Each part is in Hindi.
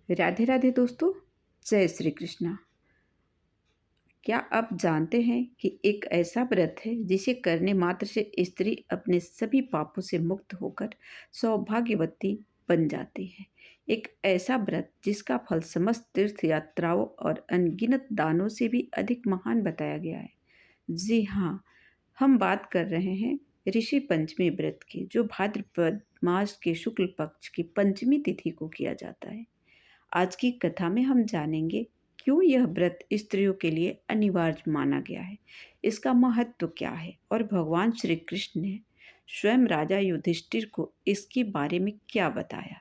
राधे राधे दोस्तों। जय श्री कृष्णा। क्या आप जानते हैं कि एक ऐसा व्रत है जिसे करने मात्र से स्त्री अपने सभी पापों से मुक्त होकर सौभाग्यवती बन जाती है। एक ऐसा व्रत जिसका फल समस्त तीर्थ यात्राओं और अनगिनत दानों से भी अधिक महान बताया गया है। जी हाँ, हम बात कर रहे हैं ऋषि पंचमी व्रत की, जो भाद्रपद मास के शुक्ल पक्ष की पंचमी तिथि को किया जाता है। आज की कथा में हम जानेंगे क्यों यह व्रत स्त्रियों के लिए अनिवार्य माना गया है, इसका महत्व क्या है और भगवान श्री कृष्ण ने स्वयं राजा युधिष्ठिर को इसके बारे में क्या बताया।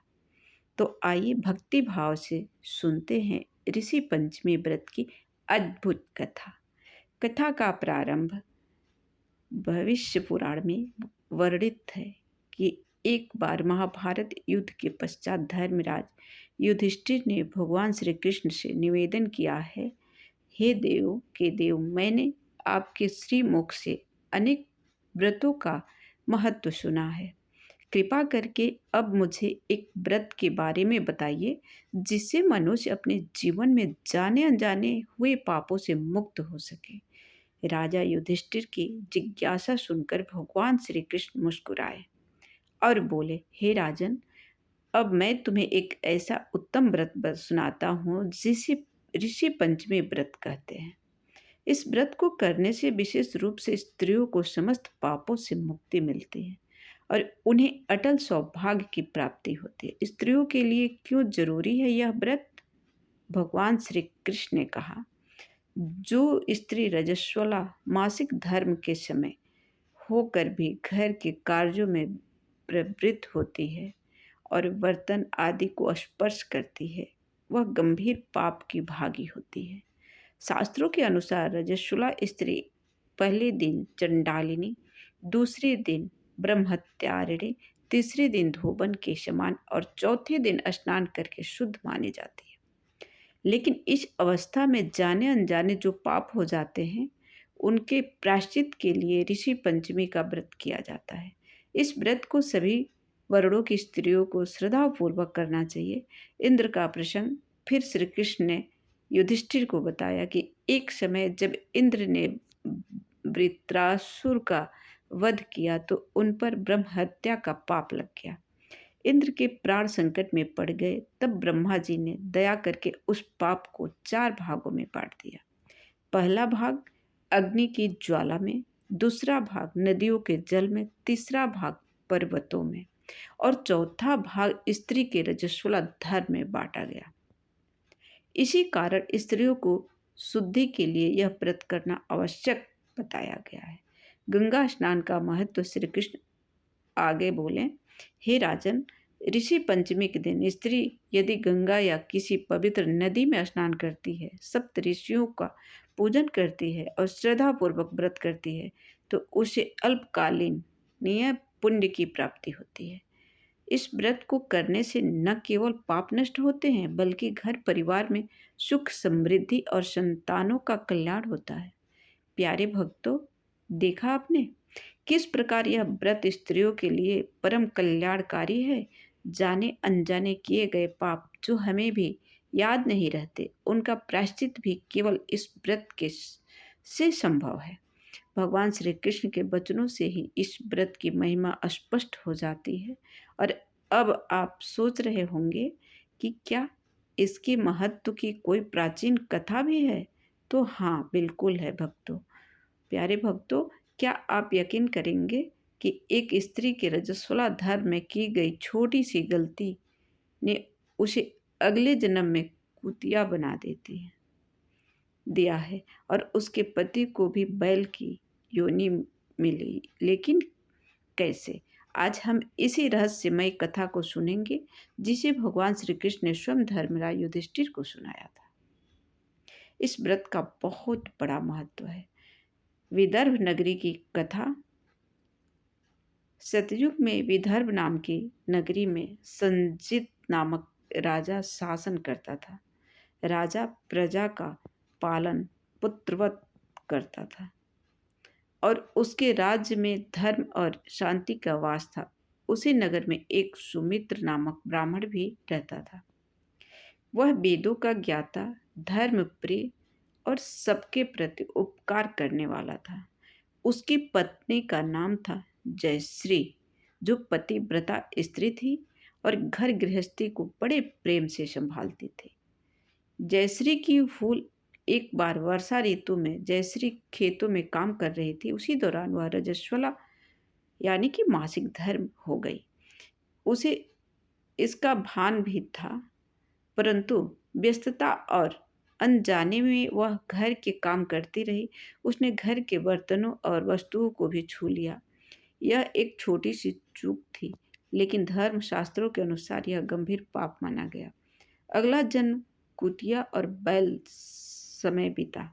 तो आइए भक्ति भाव से सुनते हैं ऋषि पंचमी व्रत की अद्भुत कथा। कथा का प्रारंभ भविष्य पुराण में वर्णित है कि एक बार महाभारत युद्ध के पश्चात धर्मराज युधिष्ठिर ने भगवान श्री कृष्ण से निवेदन किया है, हे देव के देव, मैंने आपके श्रीमुख से अनेक व्रतों का महत्व सुना है। कृपा करके अब मुझे एक व्रत के बारे में बताइए जिससे मनुष्य अपने जीवन में जाने अनजाने हुए पापों से मुक्त हो सके। राजा युधिष्ठिर की जिज्ञासा सुनकर भगवान श्री कृष्ण मुस्कुराए और बोले, हे राजन, अब मैं तुम्हें एक ऐसा उत्तम व्रत सुनाता हूँ जिसे ऋषि पंचमी व्रत कहते हैं। इस व्रत को करने से विशेष रूप से स्त्रियों को समस्त पापों से मुक्ति मिलती है और उन्हें अटल सौभाग्य की प्राप्ति होती है। स्त्रियों के लिए क्यों जरूरी है यह व्रत? भगवान श्री कृष्ण ने कहा, जो स्त्री रजस्वला मासिक धर्म के समय होकर भी घर के कार्यों में प्रवृत्त होती है और बर्तन आदि को स्पर्श करती है, वह गंभीर पाप की भागी होती है। शास्त्रों के अनुसार रजस्वला स्त्री पहले दिन चंडालिनी, दूसरे दिन ब्रह्मत्यारिणी, तीसरे दिन धोबन के समान और चौथे दिन स्नान करके शुद्ध मानी जाती है। लेकिन इस अवस्था में जाने अनजाने जो पाप हो जाते हैं, उनके प्रायश्चित के लिए ऋषि पंचमी का व्रत किया जाता है। इस व्रत को सभी वर्णों की स्त्रियों को श्रद्धापूर्वक करना चाहिए। इंद्र का प्रसंग फिर श्री कृष्ण ने युधिष्ठिर को बताया कि एक समय जब इंद्र ने वृत्रासुर का वध किया तो उन पर ब्रह्म हत्या का पाप लग गया। इंद्र के प्राण संकट में पड़ गए। तब ब्रह्मा जी ने दया करके उस पाप को 4 भागों में बांट दिया। पहला भाग अग्नि की ज्वाला में, दूसरा भाग नदियों के जल में, तीसरा भाग पर्वतों में और चौथा भाग स्त्री के रजस्वला धर्म में बांटा गया। इसी कारण स्त्रियों को शुद्धि के लिए यह व्रत करना आवश्यक बताया गया है। गंगा स्नान का महत्व श्री कृष्ण आगे बोले, हे राजन, ऋषि पंचमी के दिन स्त्री यदि गंगा या किसी पवित्र नदी में स्नान करती है, सप्त ऋषियों का पूजन करती है और श्रद्धापूर्वक व्रत करती है, तो उसे अल्पकालीन पुण्य की प्राप्ति होती है। इस व्रत को करने से न केवल पाप नष्ट होते हैं, बल्कि घर परिवार में सुख समृद्धि और संतानों का कल्याण होता है। प्यारे भक्तों, देखा आपने किस प्रकार यह व्रत स्त्रियों के लिए परम कल्याणकारी है। जाने अनजाने किए गए पाप जो हमें भी याद नहीं रहते, उनका प्रायश्चित भी केवल इस व्रत के से संभव है। भगवान श्री कृष्ण के वचनों से ही इस व्रत की महिमा स्पष्ट हो जाती है। और अब आप सोच रहे होंगे कि क्या इसके महत्व की कोई प्राचीन कथा भी है? तो हाँ, बिल्कुल है भक्तों। प्यारे भक्तों, क्या आप यकीन करेंगे कि एक स्त्री के रजस्वला धर्म में की गई छोटी सी गलती ने उसे अगले जन्म में कुतिया बना देती है दिया है और उसके पति को भी बैल की योनि मिली। लेकिन कैसे? आज हम इसी रहस्यमय कथा को सुनेंगे जिसे भगवान श्री कृष्ण ने स्वयं धर्मराज युधिष्ठिर को सुनाया था। इस व्रत का बहुत बड़ा महत्व है। विदर्भ नगरी की कथा। सतयुग में विदर्भ नाम की नगरी में संजित नामक राजा शासन करता था। राजा प्रजा का पालन पुत्रवत करता था और उसके राज्य में धर्म और शांति का वास था। उसी नगर में एक सुमित्र नामक ब्राह्मण भी रहता था। वह वेदों का ज्ञाता, धर्म प्रिय और सबके प्रति उपकार करने वाला था। उसकी पत्नी का नाम था जयश्री, जो पतिव्रता स्त्री थी और घर गृहस्थी को बड़े प्रेम से संभालती थी। जयश्री की फूल एक बार वर्षा ऋतु में जयश्री खेतों में काम कर रही थी। उसी दौरान वह रजस्वला यानी कि मासिक धर्म हो गई। उसे इसका भान भी था, परंतु व्यस्तता और अनजाने में वह घर के काम करती रही। उसने घर के बर्तनों और वस्तुओं को भी छू लिया। यह एक छोटी सी चूक थी, लेकिन धर्म शास्त्रों के अनुसार यह गंभीर पाप माना गया। अगला जन्म कुतिया और बैल समय बीता।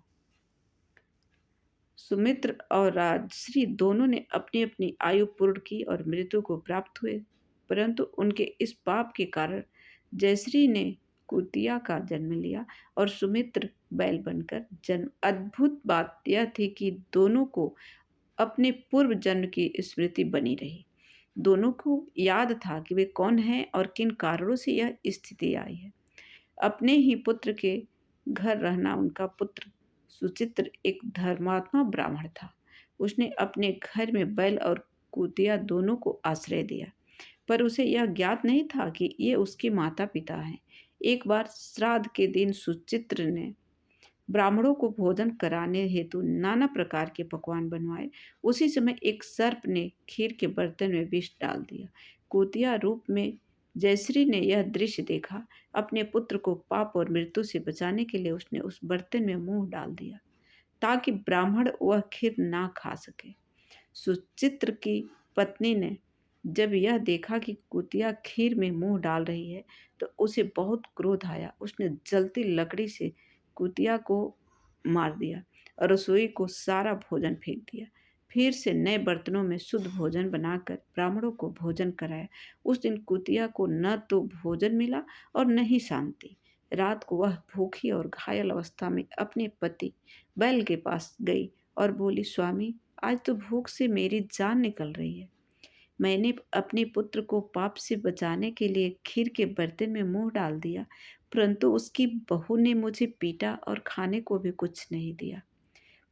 सुमित्र और राजश्री दोनों ने अपनी अपनी आयु पूर्ण की और मृत्यु को प्राप्त हुए, परंतु उनके इस पाप के कारण जयश्री ने कुतिया का जन्म लिया और सुमित्र बैल बनकर जन्म। अद्भुत बात यह थी कि दोनों को अपने पूर्व जन्म की स्मृति बनी रही। दोनों को याद था कि वे कौन हैं और किन कारणों से यह स्थिति आई है। अपने ही पुत्र के घर रहना उनका पुत्र सुचित्र एक धर्मात्मा ब्राह्मण था। उसने अपने घर में बैल और कुतिया दोनों को आश्रय दिया, पर उसे यह ज्ञात नहीं था कि ये उसके माता पिता हैं। एक बार श्राद्ध के दिन सुचित्र ने ब्राह्मणों को भोजन कराने हेतु नाना प्रकार के पकवान बनवाए। उसी समय एक सर्प ने खीर के बर्तन में विष डाल दिया। कुतिया रूप में जयश्री ने यह दृश्य देखा। अपने पुत्र को पाप और मृत्यु से बचाने के लिए उसने उस बर्तन में मुंह डाल दिया, ताकि ब्राह्मण वह खीर ना खा सके। सुचित्र की पत्नी ने जब यह देखा कि कुतिया खीर में मुंह डाल रही है, तो उसे बहुत क्रोध आया। उसने जलती लकड़ी से कुतिया को मार दिया और रसोई को सारा भोजन फेंक दिया। फिर से नए बर्तनों में शुद्ध भोजन बनाकर ब्राह्मणों को भोजन कराया। उस दिन कुतिया को न तो भोजन मिला और न ही शांति। रात को वह भूखी और घायल अवस्था में अपने पति बैल के पास गई और बोली, स्वामी, आज तो भूख से मेरी जान निकल रही है। मैंने अपने पुत्र को पाप से बचाने के लिए खीर के बर्तन में मुंह डाल दिया, परंतु उसकी बहू ने मुझे पीटा और खाने को भी कुछ नहीं दिया।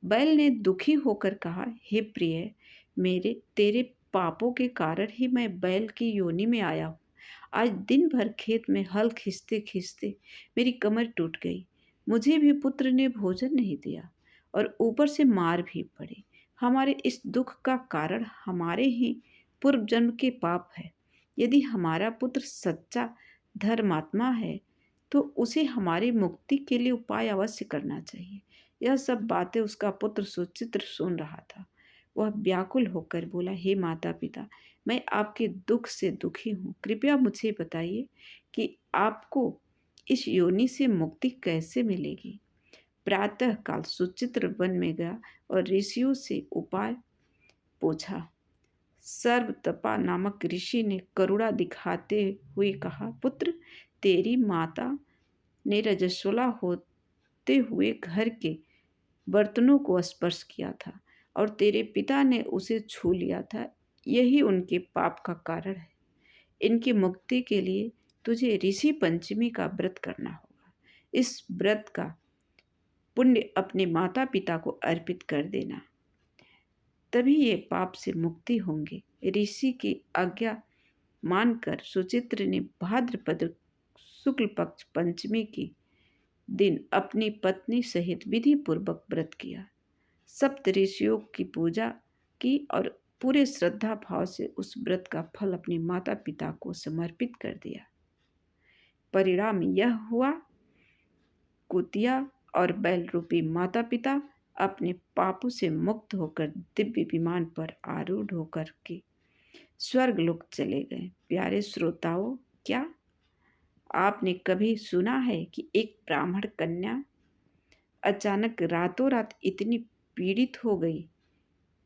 बैल ने दुखी होकर कहा, हे प्रिय, मेरे तेरे पापों के कारण ही मैं बैल की योनि में आया हूँ। आज दिन भर खेत में हल खींचते खींचते मेरी कमर टूट गई। मुझे भी पुत्र ने भोजन नहीं दिया और ऊपर से मार भी पड़ी। हमारे इस दुख का कारण हमारे ही पूर्व जन्म के पाप है। यदि हमारा पुत्र सच्चा धर्मात्मा है, तो उसे हमारी मुक्ति के लिए उपाय अवश्य करना चाहिए। यह सब बातें उसका पुत्र सुचित्र सुन रहा था। वह व्याकुल होकर बोला, हे माता पिता, मैं आपके दुख से दुखी हूँ। कृपया मुझे बताइए कि आपको इस योनि से मुक्ति कैसे मिलेगी। प्रातः काल सुचित्र वन में गया और ऋषियों से उपाय पूछा। सर्वतपा नामक ऋषि ने करुणा दिखाते हुए कहा, पुत्र, तेरी माता ने रजस्वला होते हुए घर के बर्तनों को स्पर्श किया था और तेरे पिता ने उसे छू लिया था। यही उनके पाप का कारण है। इनकी मुक्ति के लिए तुझे ऋषि पंचमी का व्रत करना होगा। इस व्रत का पुण्य अपने माता पिता को अर्पित कर देना, तभी ये पाप से मुक्ति होंगे। ऋषि की आज्ञा मानकर सुचित्र ने भाद्रपद शुक्ल पक्ष पंचमी की दिन अपनी पत्नी सहित विधि पूर्वक व्रत किया। सप्त ऋषियों की पूजा की और पूरे श्रद्धा भाव से उस व्रत का फल अपने माता पिता को समर्पित कर दिया। परिणाम यह हुआ, कुतिया और बैल रूपी माता पिता अपने पापों से मुक्त होकर दिव्य विमान पर आरूढ़ होकर के स्वर्ग लोक चले गए। प्यारे श्रोताओं, क्या आपने कभी सुना है कि एक ब्राह्मण कन्या अचानक रातों रात इतनी पीड़ित हो गई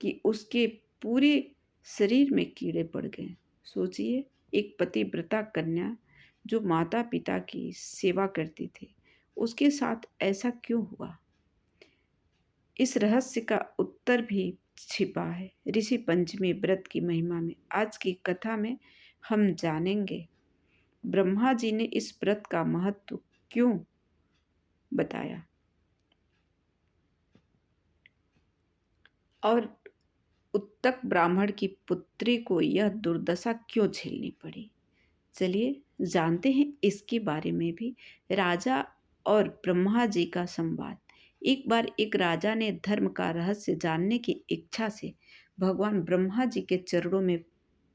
कि उसके पूरे शरीर में कीड़े पड़ गए? सोचिए, एक पतिव्रता कन्या जो माता पिता की सेवा करती थी, उसके साथ ऐसा क्यों हुआ? इस रहस्य का उत्तर भी छिपा है ऋषि पंचमी व्रत की महिमा में। आज की कथा में हम जानेंगे ब्रह्मा जी ने इस व्रत का महत्व क्यों बताया और उत्तक ब्राह्मण की पुत्री को यह दुर्दशा क्यों झेलनी पड़ी। चलिए जानते हैं इसके बारे में भी। राजा और ब्रह्मा जी का संवाद। एक बार एक राजा ने धर्म का रहस्य जानने की इच्छा से भगवान ब्रह्मा जी के चरणों में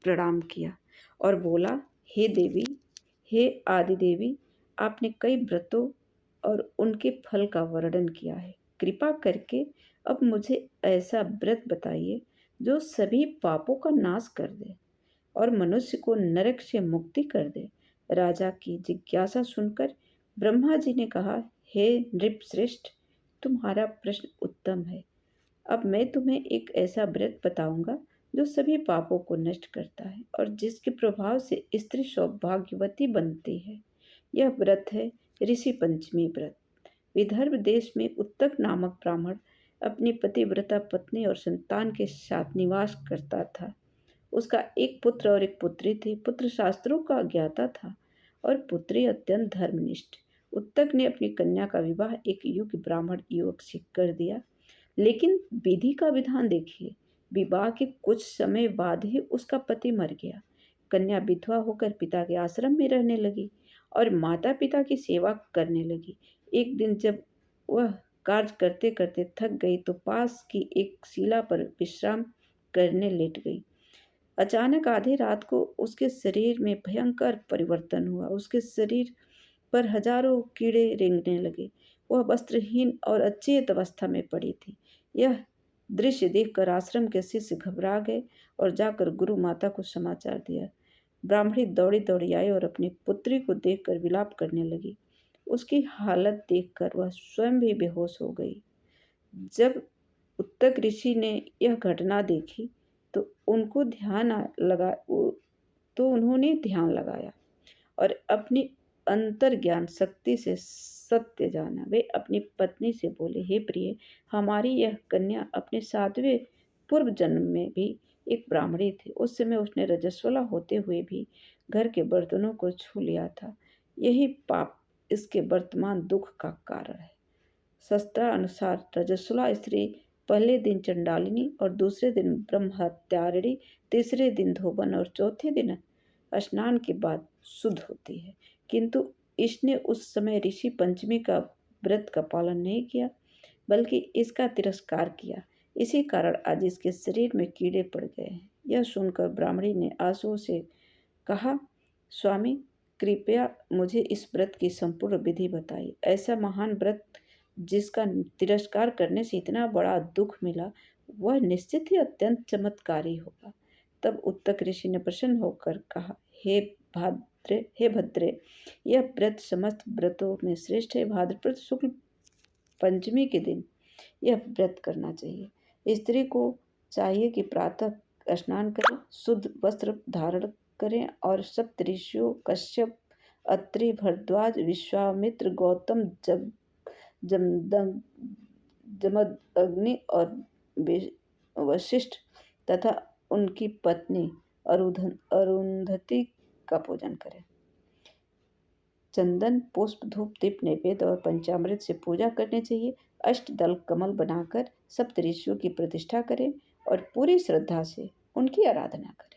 प्रणाम किया और बोला, हे देवी, हे आदि देवी, आपने कई व्रतों और उनके फल का वर्णन किया है। कृपा करके अब मुझे ऐसा व्रत बताइए जो सभी पापों का नाश कर दे और मनुष्य को नरक से मुक्ति कर दे। राजा की जिज्ञासा सुनकर ब्रह्मा जी ने कहा, हे नृपश्रेष्ठ, तुम्हारा प्रश्न उत्तम है। अब मैं तुम्हें एक ऐसा व्रत बताऊंगा जो सभी पापों को नष्ट करता है और जिसके प्रभाव से स्त्री सौभाग्यवती बनती है। यह व्रत है ऋषि पंचमी व्रत। विदर्भ देश में उत्तक नामक ब्राह्मण अपनी पतिव्रता पत्नी और संतान के साथ निवास करता था। उसका एक पुत्र और एक पुत्री थी। पुत्र शास्त्रों का ज्ञाता था और पुत्री अत्यंत धर्मनिष्ठ। उत्तक ने अपनी कन्या का विवाह एक योग्य ब्राह्मण युवक से कर दिया, लेकिन विधि का विधान देखिए। विवाह के कुछ समय बाद ही उसका पति मर गया। कन्या विधवा होकर पिता के आश्रम में रहने लगी और माता पिता की सेवा करने लगी। एक दिन जब वह कार्य करते करते थक गई तो पास की एक शिला पर विश्राम करने लेट गई। अचानक आधी रात को उसके शरीर में भयंकर परिवर्तन हुआ। उसके शरीर पर हजारों कीड़े रेंगने लगे। वह वस्त्रहीन और अचेत अवस्था में पड़ी थी। यह दृश्य देखकर आश्रम के शिष्य घबरा गए और जाकर गुरु माता को समाचार दिया। ब्राह्मणी दौड़ी दौड़ी आई और अपनी पुत्री को देखकर विलाप करने लगी। उसकी हालत देखकर वह स्वयं भी बेहोश हो गई। जब उत्तक ऋषि ने यह घटना देखी तो उनको ध्यान लगा तो उन्होंने ध्यान लगाया और अपनी अंतर्ज्ञान शक्ति से सत्य जाना। वे अपनी पत्नी से बोले, हे प्रिय, हमारी यह कन्या अपने 7वें पूर्व जन्म में भी एक ब्राह्मणी थी। उस समय उसने रजस्वला होते हुए भी घर के बर्तनों को छू लिया था। यही पाप इसके वर्तमान दुख का कारण है। शास्त्रानुसार रजस्वला स्त्री पहले दिन चंडालिनी और दूसरे दिन ब्रह्मत्यारिणी, तीसरे दिन धोबन और चौथे दिन स्नान के बाद शुद्ध होती है। किंतु इसने उस समय ऋषि पंचमी का व्रत का पालन नहीं किया, बल्कि इसका तिरस्कार किया। इसी कारण आज इसके शरीर में कीड़े पड़ गए हैं। यह सुनकर ब्राह्मणी ने आंसुओं से कहा, स्वामी, कृपया मुझे इस व्रत की संपूर्ण विधि बताइए। ऐसा महान व्रत जिसका तिरस्कार करने से इतना बड़ा दुख मिला, वह निश्चित ही अत्यंत चमत्कारी होगा। तब उत्तक ऋषि ने प्रसन्न होकर कहा, हे भद्रे, यह व्रत समस्त व्रतों में श्रेष्ठ है। भाद्रपद शुक्ल पंचमी के दिन यह व्रत करना चाहिए। स्त्री को चाहिए कि प्रातः स्नान करें, शुद्ध वस्त्र धारण करें और सप्त ऋषियों कश्यप, अत्रि, भरद्वाज, विश्वामित्र, गौतम, जमदग्नि और वशिष्ठ तथा उनकी पत्नी अरुंधति का पूजन करें। चंदन, पुष्प, धूप, दीप, नैवेद्य और पंचामृत से पूजा करनी चाहिए। अष्टदल कमल बनाकर सप्त ऋषियों की प्रतिष्ठा करें और पूरी श्रद्धा से उनकी आराधना करें।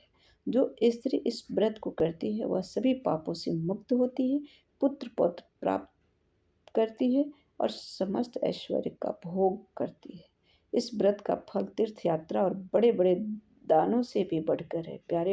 जो स्त्री इस व्रत को करती है वह सभी पापों से मुक्त होती है, पुत्र पौत्र प्राप्त करती है और समस्त ऐश्वर्य का भोग करती है। इस व्रत का फल तीर्थ यात्रा और बड़े बड़े दानों से भी बढ़कर है। प्यारे